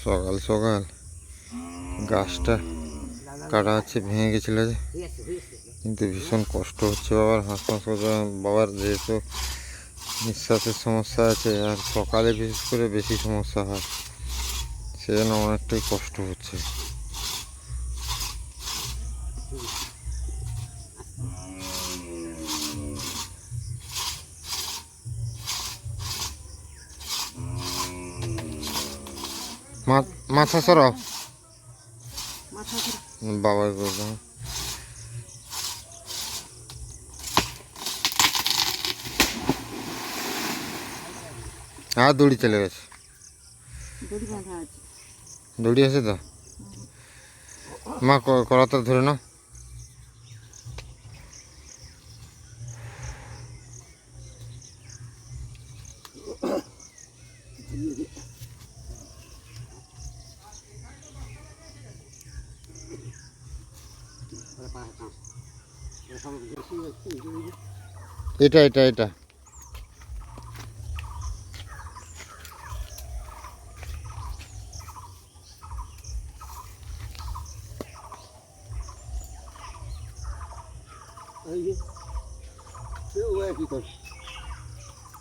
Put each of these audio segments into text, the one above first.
সকাল সকাল গাছটা কাটা হচ্ছে, ভেঙে গেছিলো যে, কিন্তু ভীষণ কষ্ট হচ্ছে বাবার। হাঁসফাঁস করছে বাবার, যেহেতু নিঃশ্বাসের সমস্যা আছে আর সকালে বিশেষ করে বেশি সমস্যা হয়, সেজন্য অনেকটাই কষ্ট হচ্ছে। মাথা সরাও, বাবার করলাম। আর দড়ি চলে গেছে, দড়ি আছে তো মা, করাতে ধরে নাও। এটা এটা এটা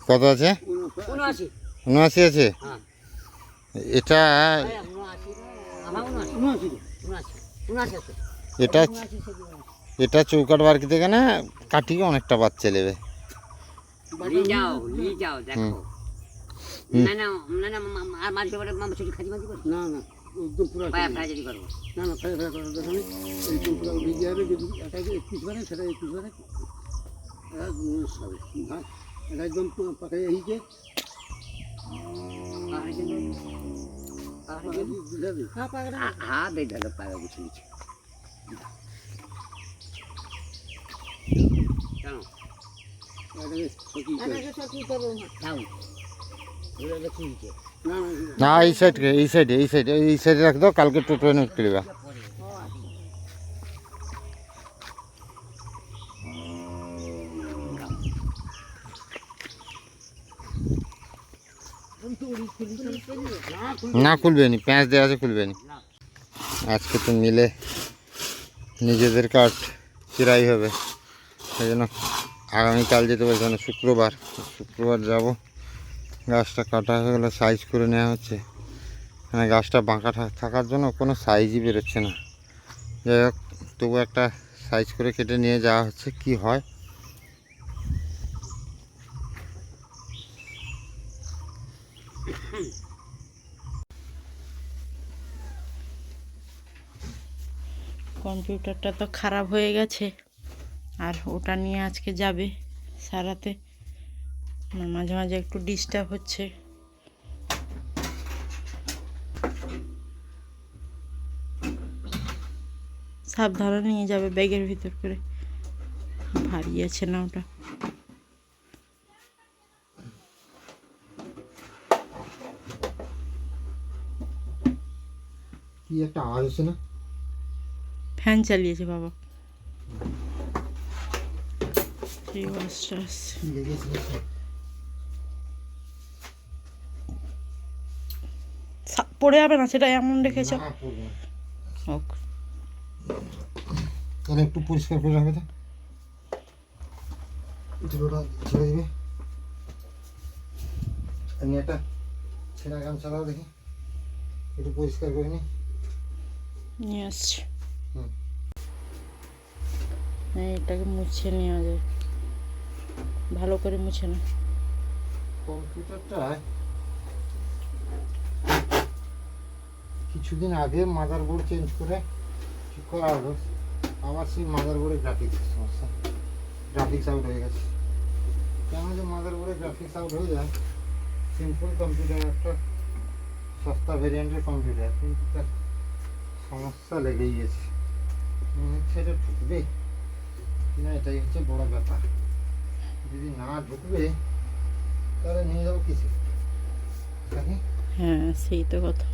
কত আছে? 79 আছে। এটা এটা এটা চৌকাট বারকিতে কেন কাটিয়ে অনেকটা বাচ্চা নেবে। একদম পাকাই আহিছে না, এই সাইডে এই সাইডে এই সাইডে এই সাইডে রাখ দাও, কালকে টোটো এনে তুলবা। না খুলবে নি, প্যাঁচ দেওয়া আছে, খুলবে নি। আজকে তো মিলে নিজেদের কাঠ চিরাই হবে, সেই জন্য আগামীকাল যেতে বলছে, মানে শুক্রবার যাব। গাছটা কাটা হয়ে গেলে সাইজ করে নেওয়া হচ্ছে, মানে গাছটা বাঁকা থাকার জন্য কোনো সাইজই বেরোচ্ছে না। যাই হোক, তবু একটা সাইজ করে কেটে নিয়ে যাওয়া হচ্ছে, কি হয়। কম্পিউটারটা তো খারাপ হয়ে গেছে, আর ওটা নিয়ে আজকে যাবে সারাতে। মাঝে মাঝে একটু ডিস্টার্ব হচ্ছে। সাবধানে নিয়ে যাবে ব্যাগের ভিতর করে, ভারী আছে না ওটা। কি একটা আওয়াজ হচ্ছে না? ফ্যান চালিয়েছে বাবা। পড়ে যাবে না, সেটা এমন রেখেছ। হোক, তাহলে একটু পরিষ্কার করে রাখবে, ধুলোটা ছেড়ে দিবে। আমি একটা ছেঁড়া গামছা দাও দেখি, একটু পরিষ্কার করে নিয়ে আসছি। এটাকে মুছে নেওয়া যায়, ভালো করে মুছে না। কম্পিউটারটা কিছুদিন আগে মাদারবোর্ড চেঞ্জ করে ঠিক করা হলো, আবার সেই মাদারবোর্ডে গ্রাফিক্স সমস্যা, গ্রাফিক্স আউট হয়ে গেছে। কেন যে মাদারবোর্ডে গ্রাফিক্স আউট হয়ে যায়? সিম্পল কম্পিউটার, একটা সস্তা ভেরিয়েন্টের কম্পিউটার, কিন্তু তার সমস্যা লেগেই গেছে। সেটা ঢুকবে না, এটাই হচ্ছে বড় ব্যাপার। যদি না ঢুকবে তাহলে নিয়ে যাবো কিছু। হ্যাঁ, সেই তো কথা।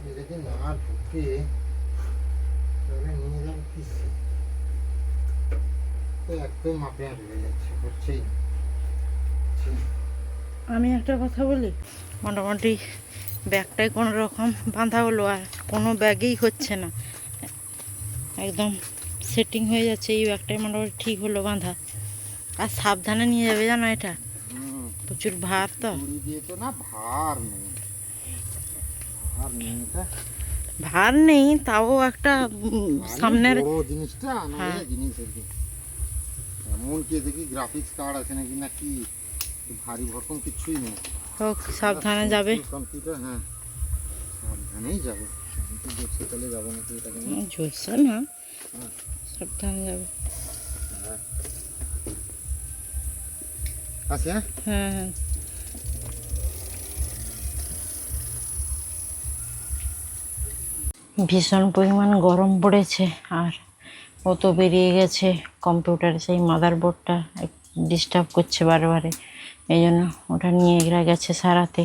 যদি না ঢুকে তাহলে নিয়ে যাবো কিছু, তো একদম মাপে ঢুকে যাচ্ছে, হচ্ছেই। আমি একটা কথা বলি, মোটামুটি ব্যাগটাই কোনো রকম বাঁধা হলো, আর কোনো ব্যাগেই হচ্ছে না, একদম সেটিং হয়ে যাচ্ছে। এই ব্যাগটাই মোটামুটি ঠিক হলো বাঁধা। আর সাবধানে নিয়ে যাবে জানো, এটা প্রচুর ভার তো। দড়ি দিয়ে তো না ভার নেই, ভার নেই এটা। ভার নেই, তাও একটা সামনের বড় জিনিসটা না, হ্যাঁ। জিনিস আর কি। এমন কি দেখি গ্রাফিক্স কার্ড আছে নাকি, না কি ভারী ভরকম কিছুই নেই। হোক, সাবধানে যাবে। কম্পিউটার, হ্যাঁ সাবধানেই যাবো, আমি তো দেখছি তাহলে যাবো নাকি এটাকে নিয়ে। ঝলসা না, সাবধানে যাবে। আচ্ছা হ্যাঁ। হ্যাঁ হ্যাঁ। ভীষণ পরিমাণ গরম পড়েছে, আর ও তো বেরিয়ে গেছে। কম্পিউটারে সেই মাদারবোর্ডটা ডিস্টার্ব করছে বারে, এই জন্য ওটা নিয়ে এরা গেছে সারাতে।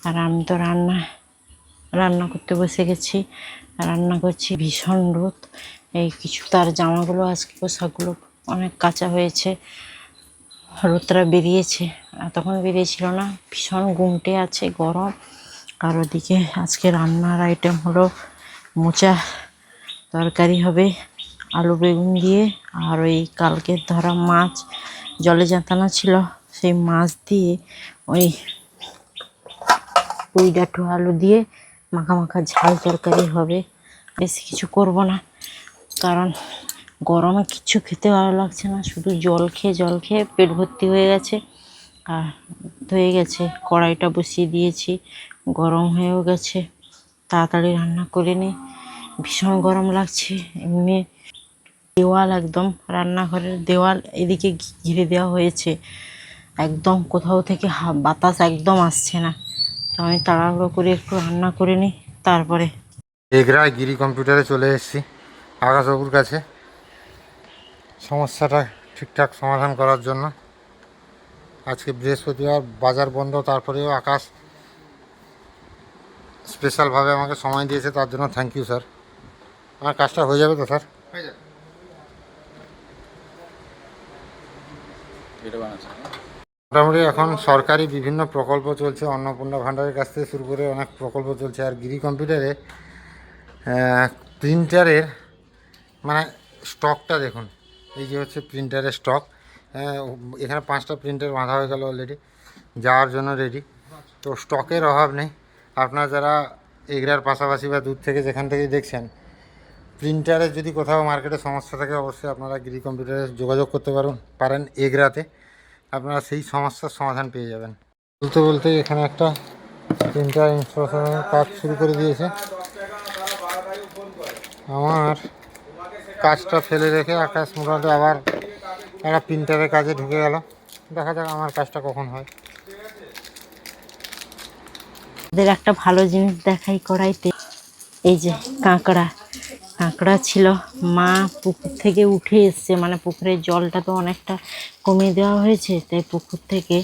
আর আমি তো রান্না করতে বসে গেছি, রান্না করছি। ভীষণ রোদ, এই কিছু তার জামাগুলো আজকে পোশাকগুলো অনেক কাঁচা হয়েছে, রোদটা বেরিয়েছে, তখন বেরিয়েছিল না। ভীষণ গুমটে আছে, গরম। আর ওদিকে আজকে রান্নার আইটেম হলো মোচা তরকারি হবে আলু বেগুন দিয়ে, আর ওই কালকের ধরা মাছ জলে জাতানো ছিল, সেই মাছ দিয়ে ওই পুঁই ডাঁটু আলু দিয়ে মাখা মাখা ঝাল তরকারি হবে। বেশি কিছু করব না, কারণ গরমে কিচ্ছু খেতে ভালো লাগছে না, শুধু জল খেয়ে পেট ভর্তি হয়ে গেছে। আর ধুয়ে গেছে, কড়াইটা বসিয়ে দিয়েছি, গরম হয়েও গেছে, তাড়াতাড়ি রান্না করে নিই। ভীষণ গরম লাগছে। এমনি দেওয়াল, একদম রান্নাঘরের দেওয়াল এদিকে ঘিরে দেওয়া হয়েছে, একদম কোথাও থেকে বাতাস একদম আসছে না। তো আমি তাড়াহুড়ো করে একটু রান্না করে নিই, তারপরে। এগরায় গিরি কম্পিউটারে চলে এসেছি আকাশবাবুর কাছে, সমস্যাটা ঠিকঠাক সমাধান করার জন্য। আজকে বৃহস্পতিবার, বাজার বন্ধ, তারপরেও আকাশ স্পেশালভাবে আমাকে সময় দিয়েছে, তার জন্য থ্যাংক ইউ স্যার। আমার কাজটা হয়ে যাবে তো স্যার? হয়ে যাবে। মোটামুটি এখন সরকারি বিভিন্ন প্রকল্প চলছে, অন্নপূর্ণা ভাণ্ডারের কাছ থেকে শুরু করে অনেক প্রকল্প চলছে। আর গিরি কম্পিউটারে প্রিন্টারের মানে স্টকটা দেখুন, এই যে হচ্ছে প্রিন্টারের স্টক। এখানে 5টা প্রিন্টার বাঁধা হয়ে গেল অলরেডি, যাওয়ার জন্য রেডি। তো স্টকের অভাব নেই। আপনারা যারা এগরার পাশাপাশি বা দূর থেকে যেখান থেকেই দেখছেন, প্রিন্টারের যদি কোথাও মার্কেটে সমস্যা থাকে, অবশ্যই আপনারা গিরি কম্পিউটারে যোগাযোগ করতে পারেন এগরাতে, আপনারা সেই সমস্যার সমাধান পেয়ে যাবেন। বলতে বলতে এখানে একটা প্রিন্টার ইনস্টলেশনের কাজ শুরু করে দিয়েছে। আমার কাজটা ফেলে রেখে আকাশ মোটামুটি আবার একটা প্রিন্টারের কাজে ঢুকে গেল। দেখা যাক আমার কাজটা কখন হয়। ওদের একটা ভালো জিনিস দেখাই কড়াইতে, এই যে কাঁকড়া ছিল, মা পুকুর থেকে উঠে এসছে, মানে পুকুরের জলটা তো অনেকটা কমিয়ে দেওয়া হয়েছে, তাই পুকুর থেকে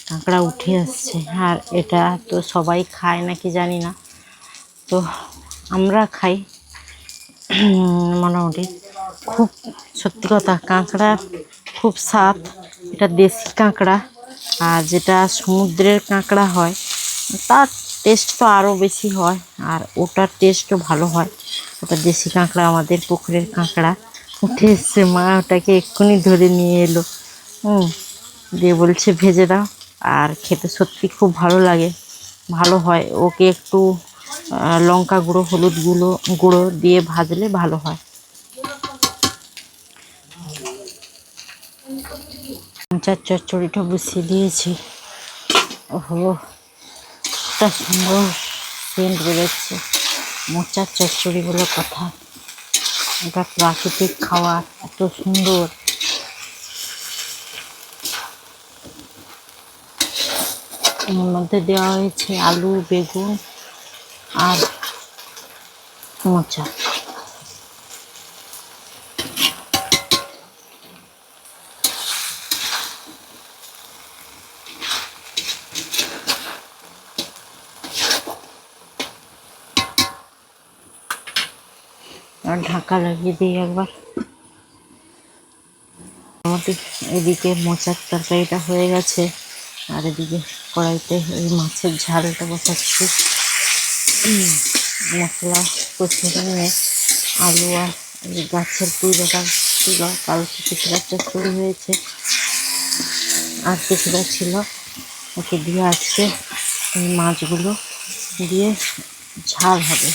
কাঁকড়া উঠে আসছে। আর এটা তো সবাই খায় নাকি জানি না, তো আমরা খাই মোটামুটি। খুব সত্যি কথা, কাঁকড়া খুব স্বাদ। এটা দেশি কাঁকড়া, আর যেটা সমুদ্রের কাঁকড়া হয় তার টেস্ট তো আরও বেশি হয়, আর ওটার টেস্টও ভালো হয়। ওটা দেশি কাঁকড়া, আমাদের পুকুরের কাঁকড়া উঠে এসছে, মা ওটাকে এক্ষুনি ধরে নিয়ে এলো, দিয়ে বলছে ভেজে দাও। আর খেতে সত্যি খুব ভালো হয়। ওকে একটু লঙ্কা গুঁড়ো, হলুদ গুঁড়ো দিয়ে ভাজলে ভালো হয়। মোচার চচ্চড়িটা বসিয়ে দিয়েছি। ওহো, একটা সুন্দর সেন্ট বেরোচ্ছে। মোচার চচ্চড়ি বলে কথা, এটা প্রাকৃতিক খাবার, এত সুন্দর। এর মধ্যে দেওয়া হয়েছে আলু, বেগুন আর মোচা। আর ঢাকা লাগিয়ে দিই একবার। আমাদের এদিকে মোচার তরকারিটা হয়ে গেছে, আর এদিকে কড়াইতে ওই মাছের ঝালটা বসাচ্ছি। মশলা কষিয়ে নিয়ে আলু আর এই গাছের পুজোটা ছিল, কালকে কিছুটা চচ্চড়ি হয়েছে আর কিছুটা ছিল, ওকে দিয়ে আজকে এই মাছগুলো দিয়ে ঝাল হবে।